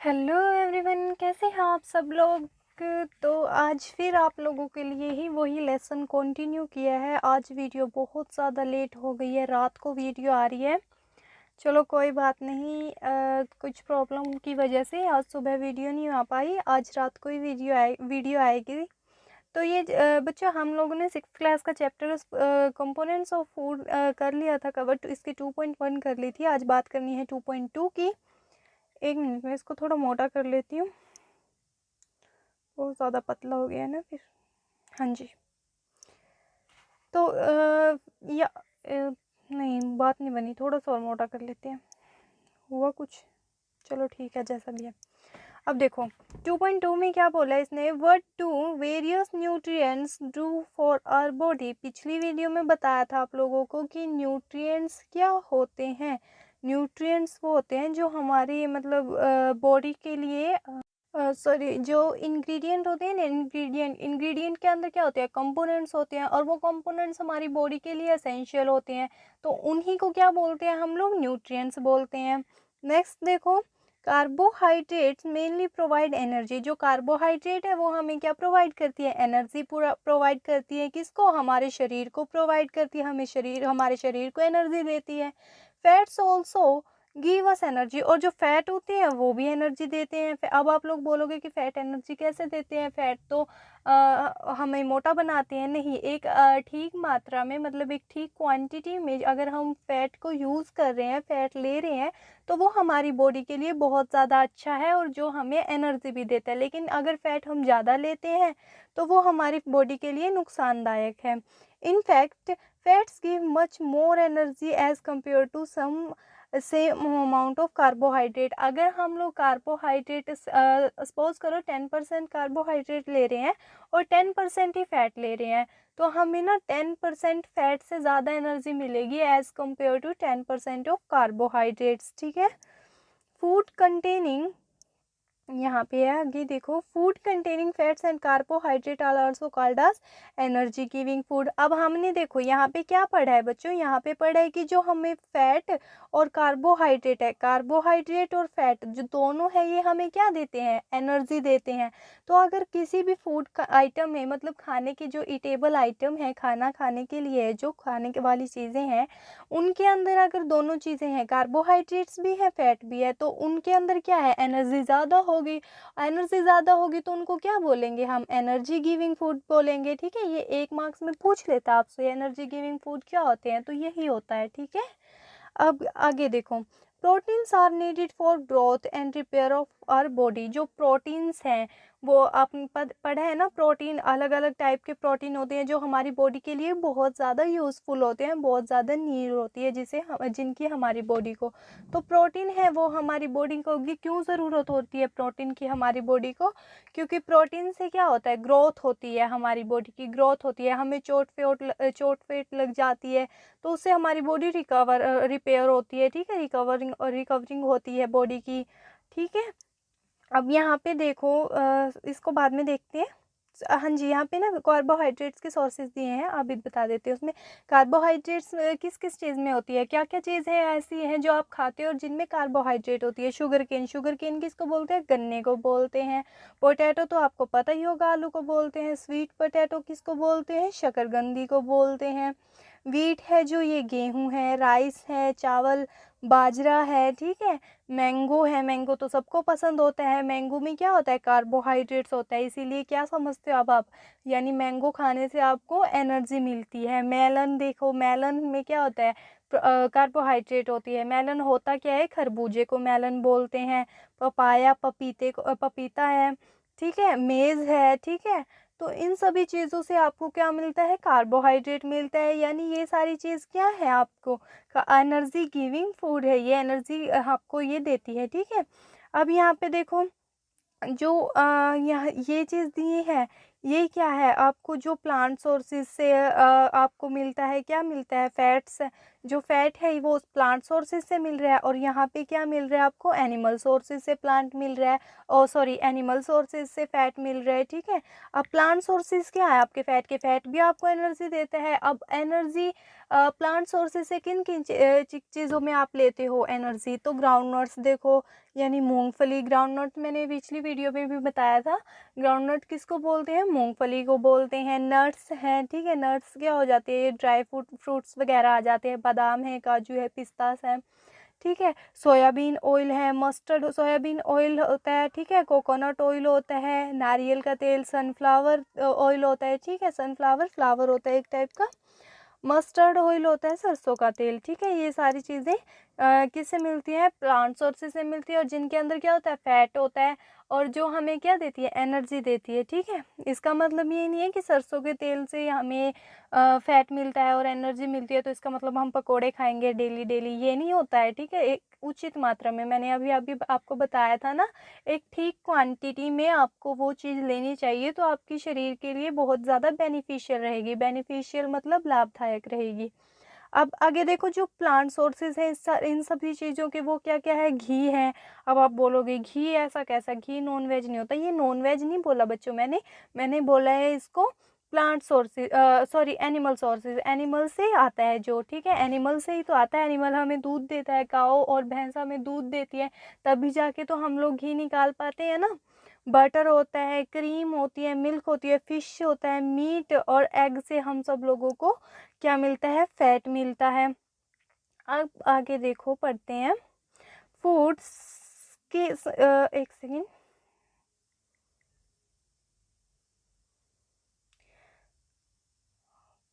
Hello everyone, कैसे हैं आप सब लोग। तो आज फिर आप लोगों के लिए ही वही लेसन कंटिन्यू किया है। आज वीडियो बहुत ज़्यादा लेट हो गई है, रात को वीडियो आ रही है। चलो कोई बात नहीं, कुछ प्रॉब्लम की वजह से आज सुबह वीडियो नहीं आ पाई। आज रात को ही वीडियो आएगी। तो ये बच्चों, हम लोगों ने 6th क्लास का चैप्टर कंपोनेंट्स ऑफ फूड कर लिया था कवर। तो इसकी 2.1 कर ली थी। आज बात करनी है 2.2 की। एक मिनट में इसको थोड़ा मोटा कर लेती हूँ, बहुत ज़्यादा पतला हो गया है ना फिर। हाँ जी। तो या नहीं, बात नहीं बनी, थोड़ा सा और मोटा कर लेते हैं। हुआ कुछ, चलो ठीक है जैसा भी है। अब देखो 2.2 में क्या बोला इसने, what do various nutrients do for our body. पिछली वीडियो में बताया था आप लोगों को कि न्यूट्रिएंट्स क्या होते हैं। न्यूट्रिएंट्स वो होते हैं जो हमारी मतलब बॉडी के लिए सॉरी, जो इंग्रेडिएंट होते हैं ना, इंग्रेडिएंट के अंदर क्या होते हैं, कंपोनेंट्स होते हैं, और वो कंपोनेंट्स हमारी बॉडी के लिए एसेंशियल होते हैं। तो उन्हीं को क्या बोलते हैं हम लोग, न्यूट्रिएंट्स बोलते हैं। नेक्स्ट देखो, कार्बोहाइड्रेट्स मेनली प्रोवाइड एनर्जी। जो कार्बोहाइड्रेट है वो हमें क्या प्रोवाइड करती है, एनर्जी पूरा प्रोवाइड करती है। किसको, हमारे शरीर को प्रोवाइड करती है, हमारे शरीर को एनर्जी देती है। Fats also give us energy, और जो फैट होते हैं वो भी एनर्जी देते हैं। अब आप लोग बोलोगे कि फैट एनर्जी कैसे देते हैं, फैट तो हमें मोटा बनाते हैं। नहीं, एक ठीक मात्रा में, मतलब एक ठीक क्वांटिटी में अगर हम फैट को यूज़ कर रहे हैं, फैट ले रहे हैं, तो वो हमारी बॉडी के लिए बहुत ज़्यादा अच्छा है और जो हमें एनर्जी भी देता है। लेकिन अगर फैट हम ज़्यादा लेते हैं तो वो हमारी बॉडी के लिए नुकसानदायक है। In fact fats give much more energy as compare to some same amount of carbohydrate. अगर हम लोग कार्बोहाइड्रेट सपोज करो 10% कार्बोहाइड्रेट ले रहे हैं और 10% ही फैट ले रहे हैं, तो हमें ना 10% फैट से ज़्यादा एनर्जी मिलेगी as compare to 10% of carbohydrates. ठीक है। फूड कंटेनिंग, यहाँ पे है आगे देखो, food containing fats and carbohydrate are also called as energy giving food. अब हमने देखो यहाँ पे क्या पढ़ा है बच्चों, यहाँ पे पढ़ा है कि जो हमें फैट और कार्बोहाइड्रेट है, कार्बोहाइड्रेट और फैट जो दोनों है, ये हमें क्या देते हैं, एनर्जी देते हैं। तो अगर किसी भी फूड का आइटम है, मतलब खाने के जो ईटेबल आइटम है, खाना खाने के लिए जो खाने के वाली चीज़ें हैं, उनके अंदर अगर दोनों चीज़ें हैं, कार्बोहाइड्रेट्स भी है फैट भी है, तो उनके अंदर क्या है, एनर्जी ज़्यादा होगी। एनर्जी ज़्यादा होगी तो उनको क्या बोलेंगे हम, एनर्जी गिविंग फूड बोलेंगे। ठीक है, ये 1 मार्क्स में पूछ लेता आपसे, एनर्जी गिविंग फूड क्या होते हैं, तो यही होता है। ठीक है। अब आगे देखो, proteins are needed for growth and repair of our body. जो प्रोटीन्स हैं वो आपने पढ़ा है ना, प्रोटीन अलग अलग टाइप के प्रोटीन होते हैं जो हमारी बॉडी के लिए बहुत ज़्यादा यूज़फुल होते हैं, बहुत ज़्यादा नीड होती है जिनकी हमारी बॉडी को। तो प्रोटीन है वो हमारी बॉडी को क्यों ज़रूरत होती है प्रोटीन की हमारी बॉडी को, क्योंकि प्रोटीन से क्या होता है, ग्रोथ होती है, हमारी बॉडी की ग्रोथ होती है। हमें चोट फेट लग जाती है तो उससे हमारी बॉडी रिपेयर होती है। ठीक है, रिकवरिंग होती है बॉडी की। ठीक है। अब यहाँ पे देखो, इसको बाद में देखते हैं। हाँ जी, यहाँ पे ना कार्बोहाइड्रेट्स के सोर्सेज दिए हैं, आप भी बता देते हैं उसमें। कार्बोहाइड्रेट्स किस किस चीज़ में होती है, क्या क्या चीज़ें ऐसी हैं जो आप खाते हो और जिनमें कार्बोहाइड्रेट होती है। शुगर केन किसको बोलते हैं, गन्ने को बोलते हैं। पोटैटो तो आपको पता ही होगा, आलू को बोलते हैं। स्वीट पोटैटो किसको बोलते हैं, शकरकंदी को बोलते हैं। वीट है जो, ये गेहूँ है। राइस है, चावल, बाजरा है। ठीक है। मैंगो है, मैंगो तो सबको पसंद होता है। मैंगो में क्या होता है, कार्बोहाइड्रेट्स होता है। इसीलिए क्या समझते हो अब आप, यानी मैंगो खाने से आपको एनर्जी मिलती है। मेलन देखो, मेलन में क्या होता है, कार्बोहाइड्रेट होती है। मेलन होता क्या है, खरबूजे को मेलन बोलते हैं। पपाया, पपीता है। ठीक है। मेज़ है। ठीक है। तो इन सभी चीज़ों से आपको क्या मिलता है, कार्बोहाइड्रेट मिलता है। यानी ये सारी चीज़ क्या है, आपको एनर्जी गिविंग फूड है, ये एनर्जी आपको ये देती है। ठीक है। अब यहाँ पे देखो, जो यहाँ ये चीज़ दी है, ये क्या है, आपको जो प्लांट सोर्सेज से आपको मिलता है, क्या मिलता है, फैट्स। जो फैट है वो प्लांट सोर्सेज से मिल रहा है, और यहाँ पे क्या मिल रहा है आपको, एनिमल सोर्सेज से प्लांट मिल रहा है, और सॉरी एनिमल सोर्सेज से फैट मिल रहा है, ठीक है। अब प्लांट सोर्सेज क्या है आपके, फैट के, फैट भी आपको एनर्जी देता है। अब एनर्जी प्लांट सोर्सेज से किन किन चीज़ों में आप लेते हो एनर्जी, तो ग्राउंड नट्स देखो, यानी मूंगफली, ग्राउंड नट मैंने पिछली वीडियो में भी बताया था। ग्राउंड नट किसको बोलते हैं, मूंगफली को बोलते हैं। नट्स हैं, ठीक है, नट्स क्या हो जाते हैं, ड्राई फ्रूट्स वगैरह आ जाते हैं, बादाम है, काजू है, पिस्तास है, ठीक है। सोयाबीन ऑयल है, मस्टर्ड सोयाबीन ऑयल होता है, ठीक है। कोकोनट ऑयल होता है, नारियल का तेल, सनफ्लावर ऑयल होता है, ठीक है। सनफ्लावर फ्लावर होता है एक टाइप का। मस्टर्ड ऑयल होता है सरसों का तेल, ठीक है। ये सारी चीज़ें किससे मिलती हैं, प्लांट सोर्सेज से मिलती है, और जिनके अंदर क्या होता है, फैट होता है, और जो हमें क्या देती है, एनर्जी देती है, ठीक है। इसका मतलब ये नहीं है कि सरसों के तेल से हमें फैट मिलता है और एनर्जी मिलती है तो इसका मतलब हम पकोड़े खाएंगे डेली डेली, ये नहीं होता है, ठीक है। एक उचित मात्रा में, मैंने अभी अभी आपको बताया था ना, एक ठीक क्वांटिटी में आपको वो चीज़ लेनी चाहिए, तो आपकी शरीर के लिए बहुत ज़्यादा बेनिफिशियल रहेगी। बेनिफिशियल मतलब लाभदायक रहेगी। अब आगे देखो, जो प्लांट सोर्सेज हैं इन सभी चीज़ों के, वो क्या क्या है, घी है। अब आप बोलोगे घी ऐसा कैसा, घी नॉन वेज नहीं होता, ये नॉन वेज नहीं बोला बच्चों मैंने बोला है इसको plant sources, sorry animal sources, animal से आता है जो, ठीक है, एनिमल से ही तो आता है। एनिमल हमें दूध देता है, काऊ और भैंस हमें दूध देती है, तभी जाके तो हम लोग घी निकाल पाते हैं ना। बटर होता है, क्रीम होती है, मिल्क होती है, फिश होता है, मीट और एग से हम सब लोगों को क्या मिलता है, फैट मिलता है। अब आगे देखो, पढ़ते हैं फूड्स के एक सेकेंड,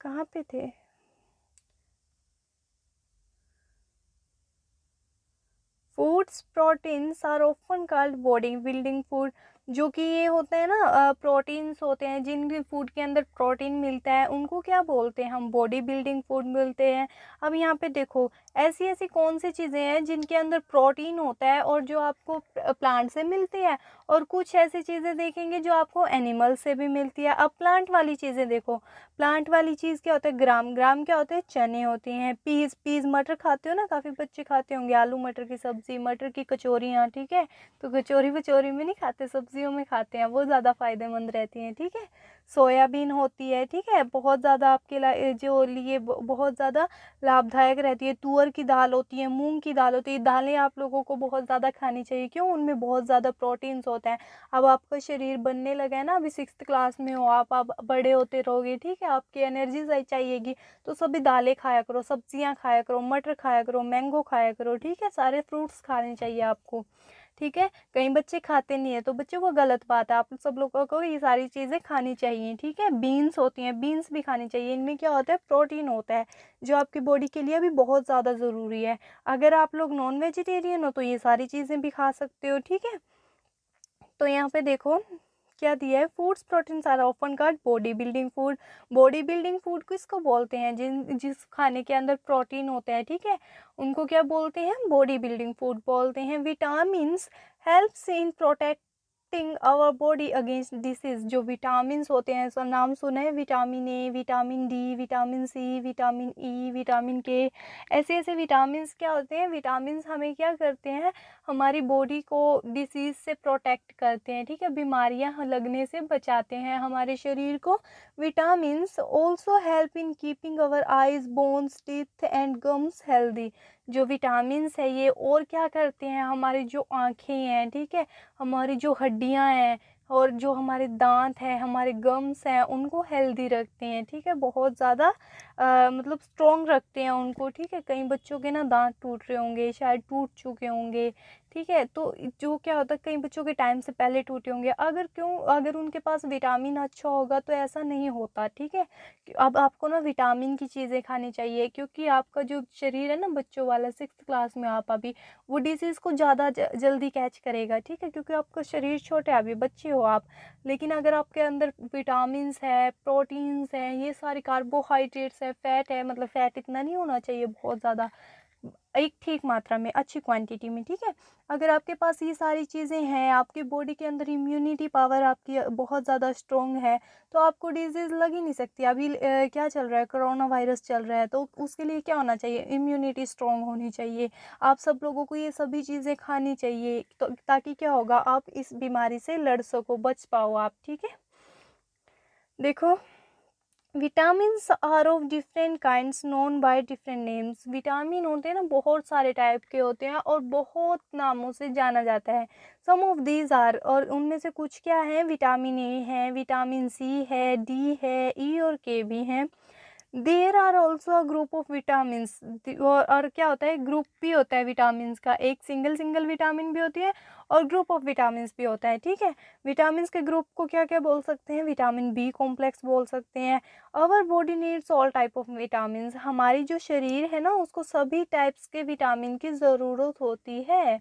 कहाँ पे थे, foods proteins are often called body building food, जो कि ये होते हैं ना, प्रोटीन्स होते हैं, जिन भी फूड के अंदर प्रोटीन मिलता है उनको क्या बोलते हैं हम, बॉडी बिल्डिंग फूड मिलते हैं। अब यहाँ पे देखो, ऐसी ऐसी कौन सी चीज़ें हैं जिनके अंदर प्रोटीन होता है और जो आपको प्लांट से मिलती है, और कुछ ऐसी चीज़ें देखेंगे जो आपको एनिमल से भी मिलती है। अब प्लांट वाली चीज़ें देखो, प्लांट वाली चीज़ क्या होता है, ग्राम, ग्राम क्या होते हैं, चने होती हैं, पीस, पीस मटर खाते हो ना, काफ़ी बच्चे खाते होंगे, आलू मटर की सब्ज़ी, मटर की कचौरियाँ, ठीक है। तो कचौरी वचौरी में नहीं खाते, सब्जियों में खाते हैं, वो ज़्यादा फायदेमंद रहती हैं, ठीक है। सोयाबीन होती है, ठीक है, बहुत ज़्यादा आपके जो लिए बहुत ज़्यादा लाभदायक रहती है। तुअर की दाल होती है, मूंग की दाल होती है, दालें आप लोगों को बहुत ज़्यादा खानी चाहिए, क्यों, उनमें बहुत ज़्यादा प्रोटीन्स होता है। अब आपका शरीर बनने लगा है ना, अभी 6th क्लास में हो आप बड़े होते रहोगे, ठीक है, आपकी एनर्जी चाहिएगी, तो सभी दालें खाया करो, सब्जियां खाया करो, मटर खाया करो, मैंगो खाया करो, ठीक है, सारे फ्रूट्स खाने चाहिए आपको, ठीक है। कई बच्चे खाते नहीं है, तो बच्चों को गलत बात है, आप सब लोगों को ये सारी चीज़ें खानी चाहिए, ठीक है। बीन्स होती हैं, बीन्स भी खानी चाहिए, इनमें क्या होता है, प्रोटीन होता है, जो आपकी बॉडी के लिए भी बहुत ज़्यादा ज़रूरी है। अगर आप लोग नॉन वेजिटेरियन हो तो ये सारी चीज़ें भी खा सकते हो, ठीक है। तो यहाँ पे देखो क्या दिया है, foods proteins are often called body building food. Body building food किसको बोलते हैं, जिस खाने के अंदर प्रोटीन होता है, ठीक है, उनको क्या बोलते हैं, बॉडी बिल्डिंग फूड बोलते हैं। Vitamins helps in protecting our body against disease, जो विटामिन्स होते हैं, सब नाम सुना है, vitamin A, vitamin D, vitamin C, vitamin E, vitamin K, ऐसे ऐसे विटामिन्स क्या होते हैं, विटामिन्स हमें क्या करते हैं, हमारी बॉडी को डिसीज़ से प्रोटेक्ट करते हैं, ठीक है, बीमारियां लगने से बचाते हैं हमारे शरीर को। Vitamins also help in keeping our eyes, bones, teeth and gums healthy. जो विटामिन्स है ये और क्या करते हैं, हमारी जो आँखें हैं, ठीक है, हमारी जो हड्डियाँ हैं और जो हमारे दांत हैं, हमारे गम्स हैं, उनको हेल्दी रखते हैं, ठीक है, बहुत ज़्यादा मतलब स्ट्रॉन्ग रखते हैं उनको, ठीक है। कई बच्चों के ना दांत टूट रहे होंगे, शायद टूट चुके होंगे, ठीक है, तो जो क्या होता है, कई बच्चों के टाइम से पहले टूटे होंगे, अगर उनके पास विटामिन अच्छा होगा तो ऐसा नहीं होता, ठीक है। अब आपको ना विटामिन की चीज़ें खानी चाहिए, क्योंकि आपका जो शरीर है ना बच्चों वाला, 6th क्लास में आप अभी, वो डिसीज़ को ज़्यादा जल्दी कैच करेगा, ठीक है, क्योंकि आपका शरीर छोटा है, अभी बच्चे हो आप। लेकिन अगर आपके अंदर विटामिन्स है, प्रोटीन्स है, ये सारे कार्बोहाइड्रेट्स है, फैट है, मतलब फैट इतना नहीं होना चाहिए बहुत ज़्यादा, एक ठीक मात्रा में, अच्छी क्वांटिटी में, ठीक है। अगर आपके पास ये सारी चीज़ें हैं, आपकी बॉडी के अंदर इम्यूनिटी पावर आपकी बहुत ज़्यादा स्ट्रॉन्ग है, तो आपको डिजीज़ लग ही नहीं सकती। अभी क्या चल रहा है, कोरोना वायरस चल रहा है, तो उसके लिए क्या होना चाहिए, इम्यूनिटी स्ट्रॉन्ग होनी चाहिए। आप सब लोगों को ये सभी चीज़ें खानी चाहिए, तो ताकि क्या होगा, आप इस बीमारी से लड़ सको, बच पाओ आप, ठीक है। देखो, vitamins are of different kinds known by different names. Vitamin होते हैं ना, बहुत सारे टाइप के होते हैं और बहुत नामों से जाना जाता है। सम ऑफ दीज आर, और उनमें से कुछ क्या है, विटामिन ए है, विटामिन सी है, डी है, ई और के भी हैं। There are also a group of vitamins, और क्या होता है, ग्रुप भी होता है विटामिन्स का, एक सिंगल सिंगल विटामिन भी होती है और ग्रुप ऑफ विटामिन्स भी होता है, ठीक है। विटामिन्स के ग्रुप को क्या क्या बोल सकते हैं, विटामिन बी कॉम्प्लेक्स बोल सकते हैं। Our body needs all type of vitamins, हमारी जो शरीर है ना, उसको सभी टाइप्स के विटामिन की ज़रूरत होती है।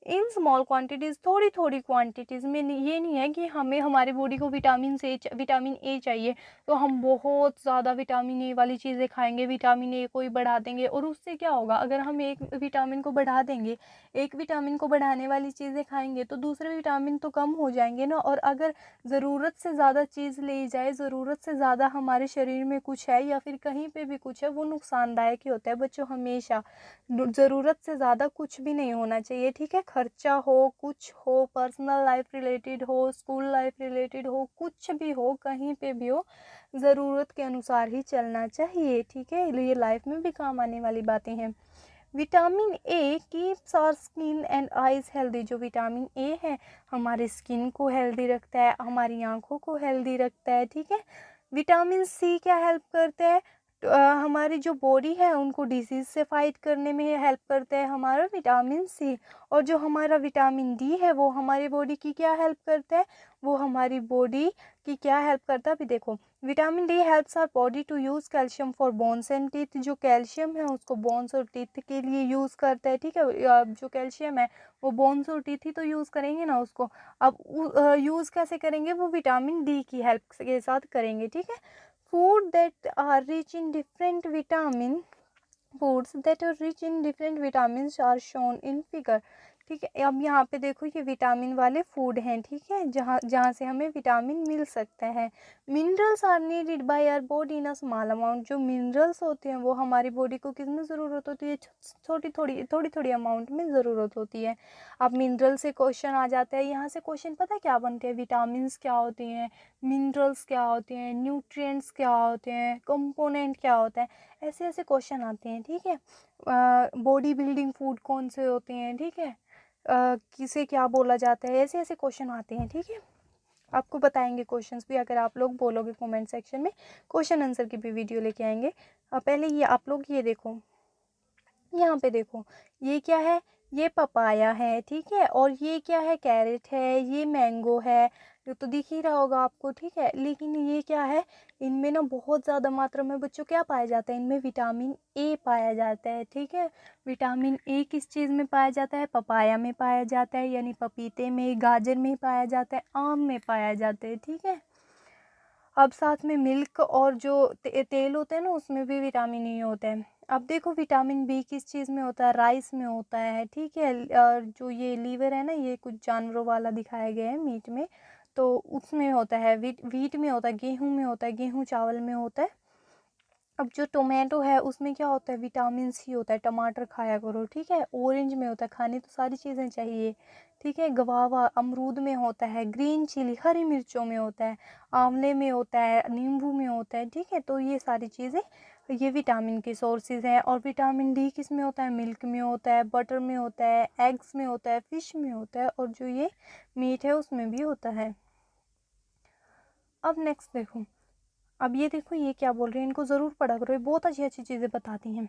इन स्मॉल क्वांटिटीज़, थोड़ी थोड़ी क्वांटिटीज़ में। ये नहीं है कि हमें हमारी बॉडी को विटामिन ए चाहिए तो हम बहुत ज़्यादा विटामिन ए वाली चीज़ें खाएंगे, विटामिन ए को ही बढ़ा देंगे, और उससे क्या होगा, अगर हम एक विटामिन को बढ़ा देंगे, एक विटामिन को बढ़ाने वाली चीज़ें खाएंगे, तो दूसरे विटामिन तो कम हो जाएंगे ना। और अगर ज़रूरत से ज़्यादा चीज़ ली जाए, ज़रूरत से ज़्यादा हमारे शरीर में कुछ है या फिर कहीं पे भी कुछ है, वो नुकसानदायक ही होता है बच्चों। हमेशा ज़रूरत से ज़्यादा कुछ भी नहीं होना चाहिए, ठीक है। खर्चा हो, कुछ हो, पर्सनल लाइफ रिलेटेड हो, स्कूल लाइफ रिलेटेड हो, कुछ भी हो, कहीं पे भी हो, ज़रूरत के अनुसार ही चलना चाहिए, ठीक है। ये लाइफ में भी काम आने वाली बातें हैं। Vitamin A keeps our skin and eyes healthy. जो विटामिन ए है, हमारे स्किन को हेल्दी रखता है, हमारी आंखों को हेल्दी रखता है, ठीक है। विटामिन सी क्या हेल्प करते हैं, हमारी जो बॉडी है उनको डिजीज़ से फाइट करने में हेल्प करता है हमारा विटामिन सी। और जो हमारा विटामिन डी है, वो हमारी बॉडी की क्या हेल्प करता है, वो हमारी बॉडी की क्या हेल्प करता है, अभी देखो। Vitamin D helps our body to use calcium for bones and teeth. जो कैल्शियम है उसको बोन्स और टीथ के लिए यूज़ करता है, ठीक है। जो कैल्शियम है वो बोन्स और टीथ ही तो यूज़ करेंगे ना उसको। अब यूज़ कैसे करेंगे, वो विटामिन डी की हेल्प के साथ करेंगे, ठीक है। Food that are rich in different vitamin foods that are rich in different vitamins are shown in figure, ठीक है। अब यहाँ पे देखो, ये विटामिन वाले फूड हैं, ठीक है, जहाँ जहाँ से हमें विटामिन मिल सकता है। Minerals are needed by our body in a small amount. जो मिनरल्स होते हैं वो हमारी बॉडी को किसमें ज़रूरत होती है, थोड़ी थोड़ी अमाउंट में ज़रूरत होती है। अब मिनरल से क्वेश्चन आ जाता है, यहाँ से क्वेश्चन पता है क्या बनते हैं, विटामिन्स क्या होती हैं, मिनरल्स क्या होते हैं, न्यूट्रिएंट्स क्या होते हैं, कंपोनेंट क्या होता है, ऐसे ऐसे क्वेश्चन आते हैं, ठीक है। बॉडी बिल्डिंग फूड कौन से होते हैं, ठीक है, किसे क्या बोला जाता है, ऐसे ऐसे क्वेश्चन आते हैं, ठीक है। आपको बताएंगे क्वेश्चंस भी, अगर आप लोग बोलोगे कमेंट सेक्शन में, क्वेश्चन आंसर की भी वीडियो लेके आएंगे। पहले ये आप लोग ये देखो, यहाँ पे देखो, ये क्या है, ये पपाया है, ठीक है। और ये क्या है, कैरेट है, ये मैंगो है, ये तो दिख ही रहा होगा आपको, ठीक है। लेकिन ये क्या है, इनमें ना बहुत ज़्यादा मात्रा में बच्चों क्या पाया जाता है, इनमें विटामिन ए पाया जाता है, ठीक है। विटामिन ए किस चीज़ में पाया जाता है, पपाया में पाया जाता है, यानी पपीते में, गाजर में पाया जाता है, आम में पाया जाता है, ठीक है। अब साथ में मिल्क और जो तेल होते हैं ना, उसमें भी विटामिन ई होता है। अब देखो, विटामिन बी किस चीज़ में होता है, राइस में होता है, ठीक है। और जो ये लीवर है ना, ये कुछ जानवरों वाला दिखाया गया है मीट में, तो उसमें होता है। वीट में होता है, गेहूं में होता है, गेहूं चावल में होता है। अब जो टोमेटो है उसमें क्या होता है, विटामिन सी होता है, टमाटर खाया करो, ठीक है। ऑरेंज में होता है, खाने तो सारी चीज़ें चाहिए, ठीक है। गवावा अमरूद में होता है, ग्रीन चिली हरी मिर्चों में होता है, आंवले में होता है, नींबू में होता है, ठीक है। तो ये सारी चीज़ें, ये विटामिन के सोर्सेज हैं। और विटामिन डी किस में होता है, मिल्क में होता है, बटर में होता है, एग्स में होता है, फिश में होता है, और जो ये मीट है उसमें भी होता है। अब नेक्स्ट देखो, अब ये देखो, ये क्या बोल रहे हैं, इनको ज़रूर पढ़ा करो, ये बहुत अच्छी अच्छी चीज़ें बताती हैं।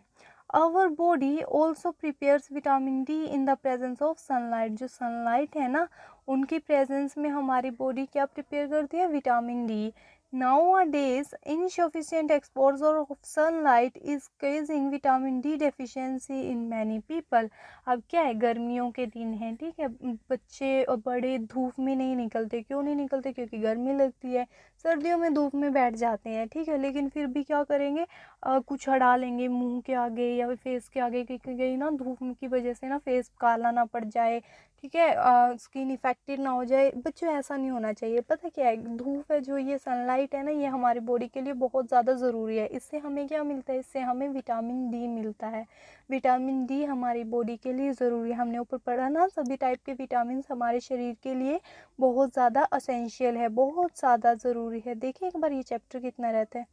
Our body also prepares vitamin D in the presence of sunlight. जो सनलाइट है ना, उनकी प्रेजेंस में हमारी बॉडी क्या प्रिपेयर करती है, vitamin D, Nowadays, insufficient exposure of sunlight is causing vitamin D deficiency in many people. अब क्या है, गर्मियों के दिन हैं, ठीक है, बच्चे और बड़े धूप में नहीं निकलते। क्यों नहीं निकलते? क्योंकि गर्मी लगती है। सर्दियों में धूप में बैठ जाते हैं, ठीक है, लेकिन फिर भी क्या करेंगे, कुछ हटा लेंगे मुंह के आगे या फेस के आगे, क्योंकि ना धूप की वजह से ना फेस काला ना पड़ जाए, ठीक है, स्किन इफेक्टेड ना हो जाए। बच्चों, ऐसा नहीं होना चाहिए। पता क्या है, धूप है जो, ये सनलाइट है ना, ये हमारी बॉडी के लिए बहुत ज़्यादा ज़रूरी है। इससे हमें क्या मिलता है? इससे हमें विटामिन डी मिलता है। विटामिन डी हमारी बॉडी के लिए ज़रूरी है। हमने ऊपर पढ़ा ना, सभी टाइप के विटामिन हमारे शरीर के लिए बहुत ज़्यादा असेंशियल है, बहुत ज़्यादा ज़रूरी है। देखिए एक बार ये चैप्टर कितना रहता है।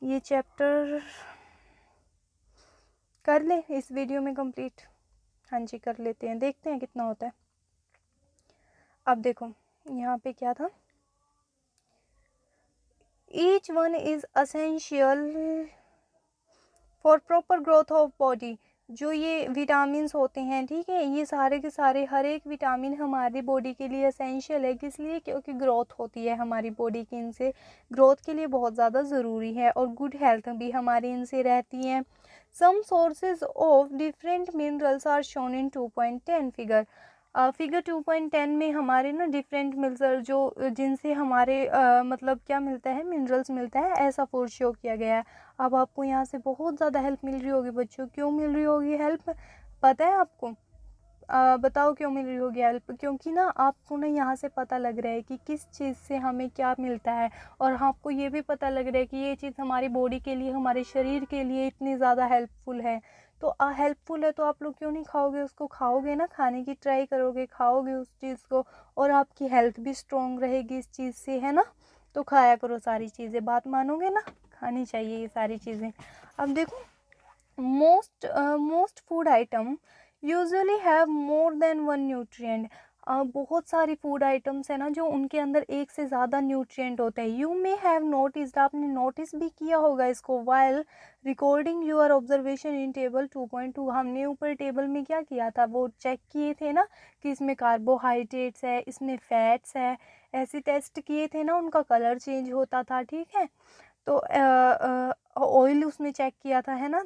ये चैप्टर कर ले इस वीडियो में कंप्लीट। हाँ जी, कर लेते हैं, देखते हैं कितना होता है। अब देखो यहाँ पे क्या था, each one is essential for proper growth of body. जो ये विटामिन्स होते हैं, ठीक है, ये सारे के सारे, हर एक विटामिन हमारी बॉडी के लिए असेंशियल है। किस लिए? क्योंकि ग्रोथ होती है हमारी बॉडी की, इनसे ग्रोथ के लिए बहुत ज़्यादा ज़रूरी है, और गुड हेल्थ भी हमारी इनसे रहती है। Some sources of different minerals are shown in 2.10 figure. Figure 2.10 में हमारे ना डिफरेंट मिनरल जो, जिनसे हमारे मतलब क्या मिलता है, मिनरल्स मिलता है, ऐसा फूड शो किया गया है। अब आपको यहाँ से बहुत ज़्यादा हेल्प मिल रही होगी बच्चों। क्यों मिल रही होगी हेल्प, पता है आपको? बताओ क्यों मिल रही होगी हेल्प? क्योंकि ना आपको ना यहाँ से पता लग रहा है कि किस चीज़ से हमें क्या मिलता है, और आपको ये भी पता लग रहा है कि ये चीज़ हमारी बॉडी के लिए, हमारे शरीर के लिए इतनी ज़्यादा हेल्पफुल है। तो हेल्पफुल है तो आप लोग क्यों नहीं खाओगे उसको? खाओगे ना, खाने की ट्राई करोगे, खाओगे उस चीज़ को, और आपकी हेल्थ भी स्ट्रॉन्ग रहेगी इस चीज़ से, है ना। तो खाया करो सारी चीज़ें, बात मानोगे ना? खानी चाहिए ये सारी चीज़ें। अब देखो, most food item usually have more than one nutrient. बहुत सारी फूड आइटम्स है ना जो, उनके अंदर एक से ज़्यादा न्यूट्रिएंट होते हैं। यू मे हैव नोटिस्ड, आपने नोटिस भी किया होगा इसको, while recording your observation in table 2.2। हमने ऊपर टेबल में क्या किया था, वो चेक किए थे ना कि इसमें कार्बोहाइड्रेट्स है, इसमें फैट्स है, ऐसे टेस्ट किए थे ना, उनका कलर चेंज होता था, ठीक है। तो ऑयल उसमें चेक किया था, है ना,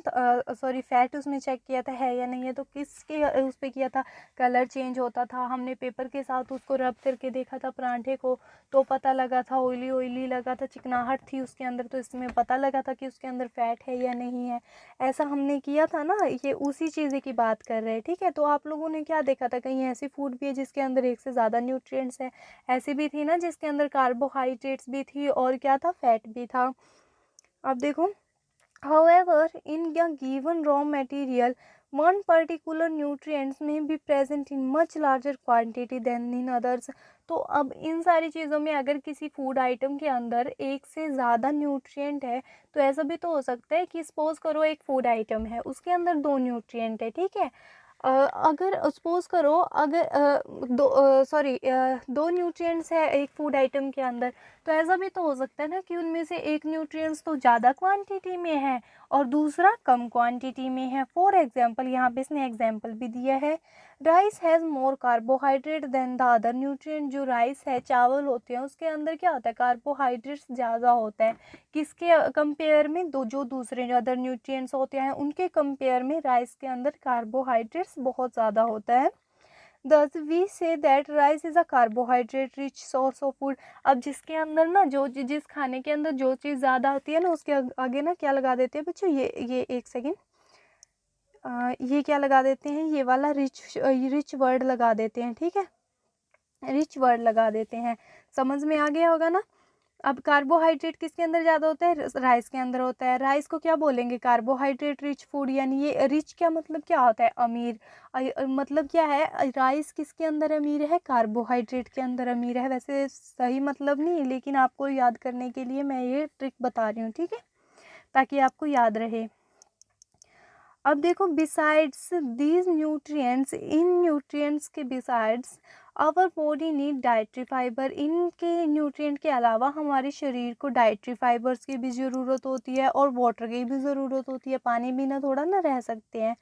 सॉरी फैट उसमें चेक किया था है या नहीं है। तो किसके उस पर किया था, कलर चेंज होता था। हमने पेपर के साथ उसको रब करके देखा था परांठे को, तो पता लगा था ऑयली ऑयली लगा था, चिकनाहट थी उसके अंदर, तो इसमें पता लगा था कि उसके अंदर फैट है या नहीं है। ऐसा हमने किया था ना, ये उसी चीज़ की बात कर रहे हैं, ठीक है। तो आप लोगों ने क्या देखा था, कहीं ऐसी फूड भी है जिसके अंदर एक से ज़्यादा न्यूट्रिएंट्स है, ऐसी भी थी ना जिसके अंदर कार्बोहाइड्रेट्स भी थी और क्या था, फैट भी था। अब देखो, however in a given raw material one particular nutrients may be present in much larger quantity than in others। तो अब इन सारी चीज़ों में अगर किसी फूड आइटम के अंदर एक से ज़्यादा न्यूट्रिएंट है, तो ऐसा भी तो हो सकता है कि सपोज करो एक फूड आइटम है, उसके अंदर 2 न्यूट्रिएंट है, ठीक है। अगर सपोज करो, अगर दो न्यूट्रिएंट्स है एक फूड आइटम के अंदर, तो ऐसा भी तो हो सकता है ना कि उनमें से एक न्यूट्रिएंट्स तो ज़्यादा क्वांटिटी में है और दूसरा कम क्वांटिटी में है। फॉर एग्जांपल, यहाँ पे इसने एग्जांपल भी दिया है, rice has more carbohydrate than the other nutrient. जो राइस है, चावल होते हैं, उसके अंदर क्या होता है, कार्बोहाइड्रेट्स ज़्यादा होता है। किसके कंपेयर में, जो दूसरे जो अदर न्यूट्रिएंट्स होते हैं उनके कंपेयर में राइस के अंदर कार्बोहाइड्रेट्स बहुत ज़्यादा होता है। Thus we say that rice is a carbohydrate rich source of food। अब जिसके अंदर ना, जो जिस खाने के अंदर जो चीज़ ज़्यादा होती है ना, उसके आगे ना क्या लगा देते हैं बच्चों, ये एक सेकेंड, ये क्या लगा देते हैं, ये वाला रिच वर्ड लगा देते हैं, ठीक है, रिच वर्ड लगा देते हैं। समझ में आ गया होगा ना। अब कार्बोहाइड्रेट किसके अंदर ज़्यादा होता है, राइस के अंदर होता है। राइस को क्या बोलेंगे, कार्बोहाइड्रेट रिच फूड, यानी ये रिच क्या मतलब क्या होता है, अमीर। मतलब क्या है, राइस किसके अंदर अमीर है, कार्बोहाइड्रेट के अंदर अमीर है। वैसे सही मतलब नहीं, लेकिन आपको याद करने के लिए मैं ये ट्रिक बता रही हूँ, ठीक है, ताकि आपको याद रहे। अब देखो, बिसाइड्स दीज न्यूट्रिएंट्स, इन न्यूट्रिएंट्स के besides our body need dietary fibre. इनके न्यूट्रिएंट के अलावा हमारे शरीर को डाइट्री फाइबर्स की भी ज़रूरत होती है और वाटर की भी ज़रूरत होती है। पानी बिना थोड़ा ना रह सकते हैं।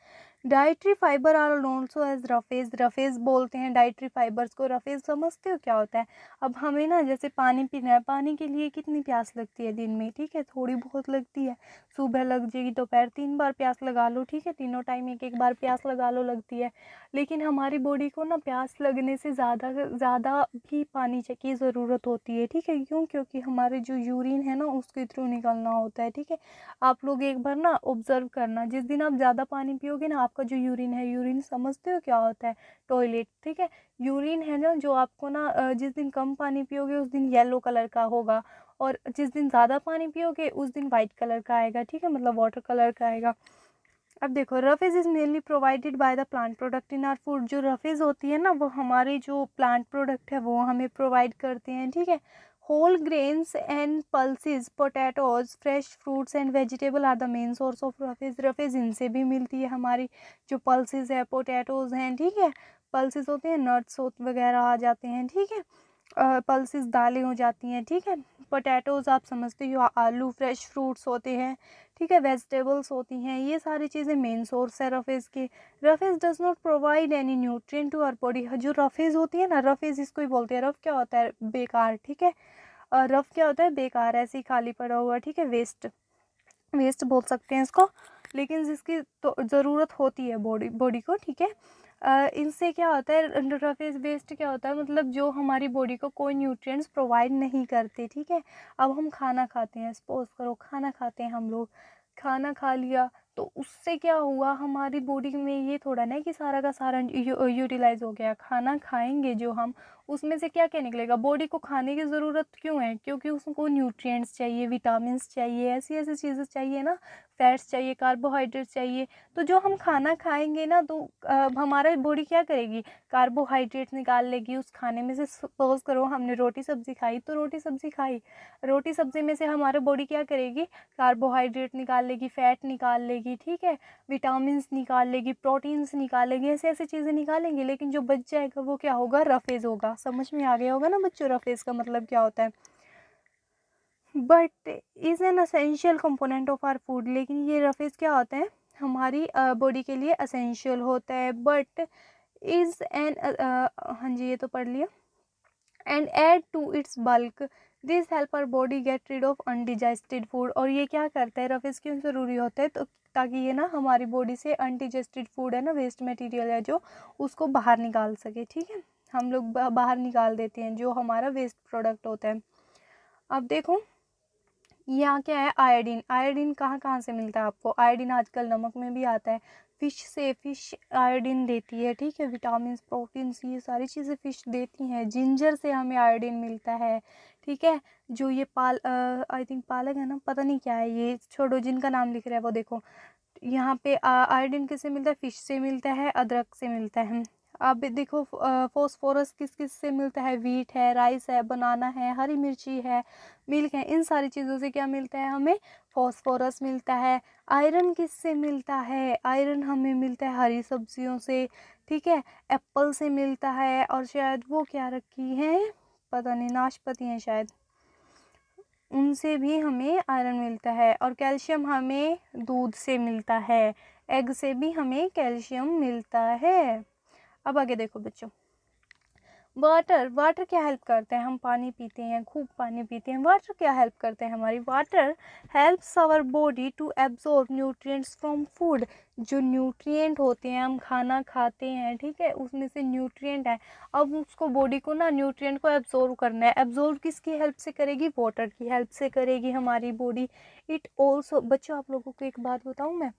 Dietary fibre are also as roughage, roughage बोलते हैं डाइटरी फाइबर्स को। रफेज समझते हो क्या होता है? अब हमें ना जैसे पानी पीना है, पानी के लिए कितनी प्यास लगती है दिन में, ठीक है, थोड़ी बहुत लगती है। सुबह लग जाएगी, दोपहर 3 बार प्यास लगा लो, ठीक है, तीनों टाइम एक एक बार प्यास लगा लो, लगती है। लेकिन हमारी बॉडी को ना प्यास लगने से ज़्यादा भी पानी की ज़रूरत होती है, ठीक है। क्यों? क्योंकि हमारे जो यूरिन है ना उसके थ्रू निकलना होता है, ठीक है। आप लोग एक बार ना ऑब्जर्व करना, जिस दिन आप ज़्यादा पानी पियोगे ना, आपका जो यूरिन है, यूरिन समझते हो क्या होता है? टॉयलेट, ठीक है। यूरिन है ना जो आपको ना जिस दिन कम पानी पियोगे उस दिन येलो कलर का होगा, और जिस दिन ज़्यादा पानी पियोगे उस दिन वाइट कलर का आएगा, ठीक है, मतलब वाटर कलर का आएगा। अब देखो, roughage is mainly provided by the plant product in are food. जो रफेज होती है ना वो हमारे जो प्लांट प्रोडक्ट है वो हमें प्रोवाइड करते हैं, ठीक है। Whole grains and pulses, potatoes, fresh fruits and vegetable are the main source of roughage. Roughage इनसे भी मिलती है हमारी, जो पल्सेस है, पोटैटोज हैं, ठीक है। पल्सेस होते हैं, नट्स वगैरह आ जाते हैं, ठीक है। पल्सेस दालें हो जाती हैं, ठीक है। पोटैटोज़ आप समझते हो, आलू, फ्रेश फ्रूट्स होते हैं, ठीक है, वेजिटेबल्स होती हैं, ये सारी चीज़ें मेन सोर्स है रफेज के। Roughage does not provide any nutrient to our body. जो रफेज होती है ना, रफेज इसको ही बोलते हैं। रफ क्या होता है? बेकार, ठीक है। रफ क्या होता है? बेकार, ऐसे ही खाली पड़ा हुआ, ठीक है, वेस्ट, वेस्ट बोल सकते हैं इसको। लेकिन जिसकी तो ज़रूरत होती है बॉडी को, ठीक है। इनसे क्या होता है? रफेज वेस्ट क्या होता है? मतलब जो हमारी बॉडी को कोई न्यूट्रिएंट्स प्रोवाइड नहीं करते, ठीक है। अब हम खाना खाते हैं, सपोज करो खाना खाते हैं, हम लोग खाना खा लिया, तो उससे क्या हुआ? हमारी बॉडी में ये थोड़ा ना कि सारा का सारा यूटिलाइज हो गया। खाना खाएंगे जो हम, उसमें से क्या क्या निकलेगा? बॉडी को खाने की ज़रूरत क्यों है? क्योंकि उसको न्यूट्रिएंट्स चाहिए, विटामिन्स चाहिए, ऐसी ऐसी चीज़ें चाहिए ना, फैट्स चाहिए, कार्बोहाइड्रेट्स चाहिए। तो जो हम खाना खाएंगे ना, तो हमारा बॉडी क्या करेगी? कार्बोहाइड्रेट्स निकाल लेगी उस खाने में से। सपोज करो हमने रोटी सब्ज़ी खाई, तो रोटी सब्ज़ी खाई, रोटी सब्ज़ी में से हमारी बॉडी क्या करेगी? कार्बोहाइड्रेट निकाल लेगी, फैट निकाल लेगी, ठीक है, विटामिन्स निकाल लेगी, प्रोटीन्स निकालेगी, ऐसे ऐसे चीज़ें निकालेंगे। लेकिन जो बच जाएगा वो क्या होगा? रफेज होगा। समझ में आ गया होगा ना बच्चों रफेज का मतलब क्या होता है? But is an essential component of our food. लेकिन ये रफेज क्या होता है? हमारी बॉडी के लिए असेंशियल होता है। बट इज़ एन हाँ जी, ये तो पढ़ लिया। And add to its bulk, this help our body get rid of undigested food. और ये क्या करता है? रफेज क्यों ज़रूरी होता है? तो ताकि ये ना हमारी बॉडी से अनडिजेस्टेड फूड है ना, वेस्ट मटेरियल है जो, उसको बाहर निकाल सके, ठीक है। हम लोग बाहर निकाल देते हैं जो हमारा वेस्ट प्रोडक्ट होता है। अब देखो यहाँ क्या है? आयोडीन। आयोडीन कहाँ कहाँ से मिलता है आपको? आयोडीन आजकल नमक में भी आता है, फ़िश से, फ़िश आयोडीन देती है, ठीक है। विटामिन, प्रोटीन्स, ये सारी चीज़ें फ़िश देती हैं। जिंजर से हमें आयोडीन मिलता है, ठीक है। जो ये आई थिंक पालक है ना, पता नहीं क्या है, ये छोड़ो, जिनका नाम लिख रहा है वो देखो। यहाँ पे आयोडीन किससे मिलता है? फ़िश से मिलता है, अदरक से मिलता है। अब देखो फॉस्फोरस किस किस से मिलता है? वीट है, राइस है, बनाना है, हरी मिर्ची है, मिल्क है, इन सारी चीज़ों से क्या मिलता है हमें? फॉस्फोरस मिलता है। आयरन किससे मिलता है? आयरन हमें मिलता है हरी सब्जियों से, ठीक है, एप्पल से मिलता है, और शायद वो क्या रखी है, पता नहीं, नाशपाती हैं शायद, उनसे भी हमें आयरन मिलता है। और कैल्शियम हमें दूध से मिलता है, एग से भी हमें कैल्शियम मिलता है। अब आगे देखो बच्चों, वाटर। वाटर क्या हेल्प करते हैं? हम पानी पीते हैं, खूब पानी पीते हैं, वाटर क्या हेल्प करते हैं हमारी? Water helps our body to absorb nutrients from food. जो न्यूट्रिएंट होते हैं, हम खाना खाते हैं, ठीक है, उसमें से न्यूट्रिएंट है, अब उसको बॉडी को ना न्यूट्रिएंट को एब्जॉर्ब करना है। एब्जॉर्ब किसकी हेल्प से करेगी? वाटर की हेल्प से करेगी हमारी बॉडी। इट ऑल्सो, बच्चों आप लोगों को एक बात बताऊँ मैं,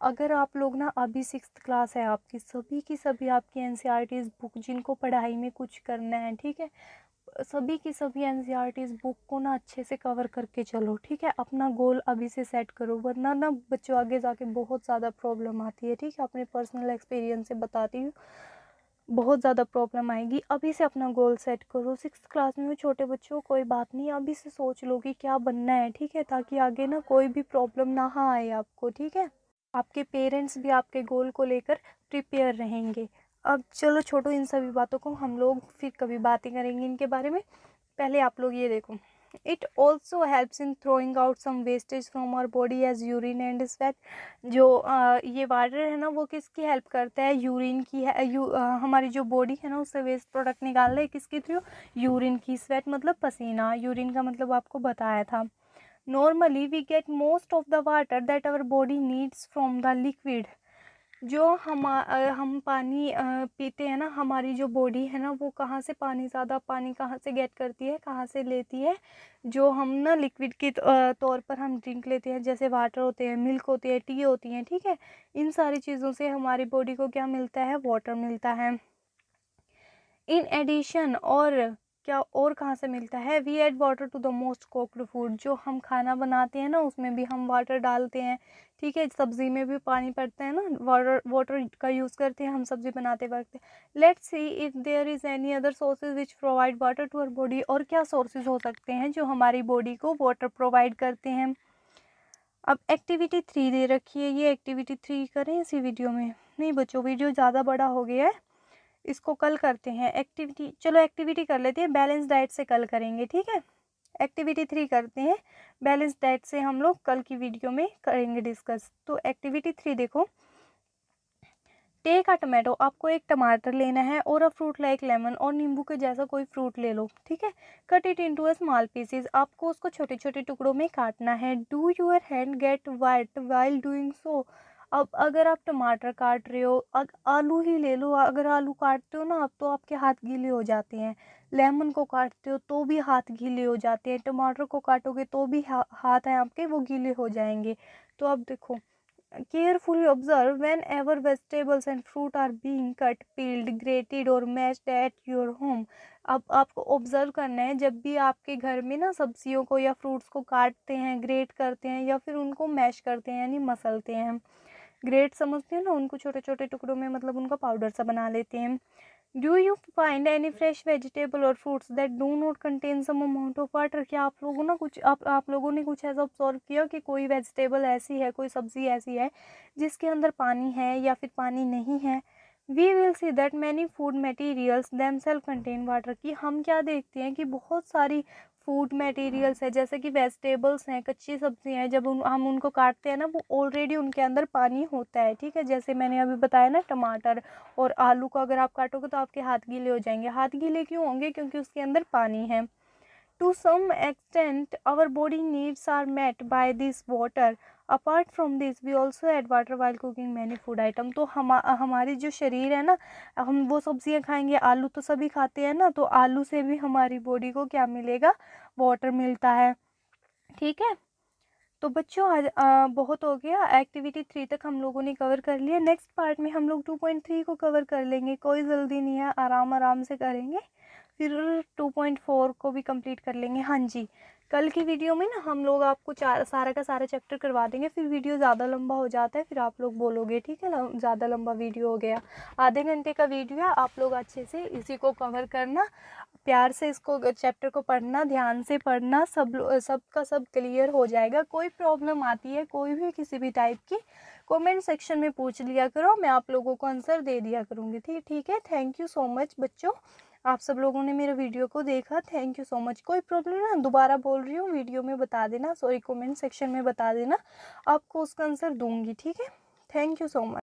अगर आप लोग ना, अभी 6th क्लास है आपकी, सभी की सभी आपकी एनसीईआरटीज़ बुक, जिनको पढ़ाई में कुछ करना है, ठीक है, सभी की सभी एनसीईआरटीज़ बुक को ना अच्छे से कवर करके चलो, ठीक है। अपना गोल अभी से सेट करो, वरना ना बच्चों आगे जाके बहुत ज़्यादा प्रॉब्लम आती है, ठीक है। अपने पर्सनल एक्सपीरियंस से बताती हूँ, बहुत ज़्यादा प्रॉब्लम आएगी। अभी से अपना गोल सेट करो। 6th क्लास में छोटे बच्चों, कोई बात नहीं, अभी से सोच लो कि क्या बनना है, ठीक है, ताकि आगे ना कोई भी प्रॉब्लम ना आए आपको, ठीक है। आपके पेरेंट्स भी आपके गोल को लेकर प्रिपेयर रहेंगे। अब चलो छोड़ो इन सभी बातों को, हम लोग फिर कभी बातें करेंगे इनके बारे में। पहले आप लोग ये देखो, it also helps in throwing out some wastage from our body as urine and sweat. जो ये वाटर है ना वो किसकी हेल्प करता है, यूरिन की है। हमारी जो बॉडी है ना उससे वेस्ट प्रोडक्ट निकाल रहे किसके थ्रू, यूरिन की। स्वेट मतलब पसीना, यूरिन का मतलब आपको बताया था। Normally we get most of the water that our body needs from the liquid. जो हम पानी पीते हैं ना, हमारी जो बॉडी है ना वो कहाँ से पानी, ज़्यादा पानी कहाँ से गेट करती है, कहाँ से लेती है, जो हम ना लिक्विड के तौर पर हम ड्रिंक लेते हैं, जैसे वाटर होते हैं, मिल्क होती है, टी होती हैं, ठीक है। इन सारी चीज़ों से हमारी बॉडी को क्या मिलता है, वाटर मिलता है। इन एडिशन, और क्या और कहाँ से मिलता है, we add water to the most cooked food. जो हम खाना बनाते हैं ना उसमें भी हम वाटर डालते हैं, ठीक है। सब्जी में भी पानी पड़ता है ना, वाटर का यूज़ करते हैं हम सब्जी बनाते वक्त। Let's see if there is any other sources which provide water to our body. और क्या सोर्सेज हो सकते हैं जो हमारी बॉडी को वाटर प्रोवाइड करते हैं। अब एक्टिविटी 3 दे रखी है, ये एक्टिविटी 3 करें इसी वीडियो में? नहीं बच्चों, वीडियो ज़्यादा बड़ा हो गया है, इसको कल करते हैं एक्टिविटी। चलो एक्टिविटी कर लेते हैं, बैलेंस डाइट से कल करेंगे, ठीक है। एक्टिविटी 3 करते हैं, बैलेंस डाइट से हम लोग कल की वीडियो में करेंगे डिस्कस। तो एक्टिविटी 3 देखो, टेक अ टमाटो। आपको एक टमाटर लेना है, और अ फ्रूट लाइक लेमन, और नींबू के जैसा कोई फ्रूट ले लो, ठीक है। Cut it into a small pieces. आपको उसको छोटे छोटे टुकड़ों में काटना है। Do your hand get wet while doing so. अब अगर आप टमाटर काट रहे हो, आलू ही ले लो, अगर आलू काटते हो ना आप तो आपके हाथ गीले हो जाते हैं। लेमन को काटते हो तो भी हाथ गीले हो जाते हैं। टमाटर को काटोगे तो भी हाथ हैं आपके वो गीले हो जाएंगे। तो अब देखो, carefully observe whenever vegetables and fruit are being cut, peeled, grated or mashed at your home। अब आपको ऑब्जर्व करना है जब भी आपके घर में ना सब्जियों को या फ्रूट्स को काटते हैं, ग्रेट करते हैं, या फिर उनको मैश करते हैं यानी मसलते हैं। ग्रेट समझते हैं ना, उनको छोटे छोटे टुकड़ों में मतलब उनका पाउडर सा बना लेते हैं। Do you find any fresh vegetable or fruits that do not contain some amount of water. क्या आप लोगों ना कुछ आप लोगों ने कुछ ऐसा ऑब्जर्व किया कि कोई वेजिटेबल ऐसी है, कोई सब्जी ऐसी है जिसके अंदर पानी है या फिर पानी नहीं है। We will see that many food materials themselves contain water. की हम क्या देखते हैं कि बहुत सारी फूड मटेरियल्स है, जैसे कि वेजिटेबल्स हैं, कच्ची सब्जी हैं, जब हम उनको काटते हैं ना वो ऑलरेडी उनके अंदर पानी होता है, ठीक है। जैसे मैंने अभी बताया ना, टमाटर और आलू को अगर आप काटोगे तो आपके हाथ गीले हो जाएंगे। हाथ गीले क्यों होंगे, क्योंकि उसके अंदर पानी है। To some extent our body needs are met by this water. Apart from this we also add water while cooking many food item. तो हमारी जो शरीर है ना, हम वो सब्जियां खाएंगे, आलू तो सभी खाते हैं ना, तो आलू से भी हमारी बॉडी को क्या मिलेगा, वाटर मिलता है, ठीक है। तो बच्चों आज बहुत हो गया, एक्टिविटी 3 तक हम लोगों ने कवर कर लिया। नेक्स्ट पार्ट में हम लोग 2.3 को कवर कर लेंगे, कोई जल्दी नहीं है, आराम आराम से करेंगे। फिर 2.4 को भी कंप्लीट कर लेंगे। हाँ जी, कल की वीडियो में ना हम लोग आपको सारा का सारा चैप्टर करवा देंगे, फिर वीडियो ज़्यादा लंबा हो जाता है, फिर आप लोग बोलोगे ठीक है ज़्यादा लंबा वीडियो हो गया। आधे घंटे का वीडियो है, आप लोग अच्छे से इसी को कवर करना, प्यार से इसको चैप्टर को पढ़ना, ध्यान से पढ़ना, सब का सब क्लियर हो जाएगा। कोई प्रॉब्लम आती है कोई भी किसी भी टाइप की, कमेंट सेक्शन में पूछ लिया करो, मैं आप लोगों को आंसर दे दिया करूँगी, ठीक है। थैंक यू सो मच बच्चों, आप सब लोगों ने मेरे वीडियो को देखा, थैंक यू सो मच। कोई प्रॉब्लम ना, दोबारा बोल रही हूँ, वीडियो में बता देना, सॉरी कमेंट सेक्शन में बता देना, आपको उसका आंसर दूंगी, ठीक है। Thank you so much.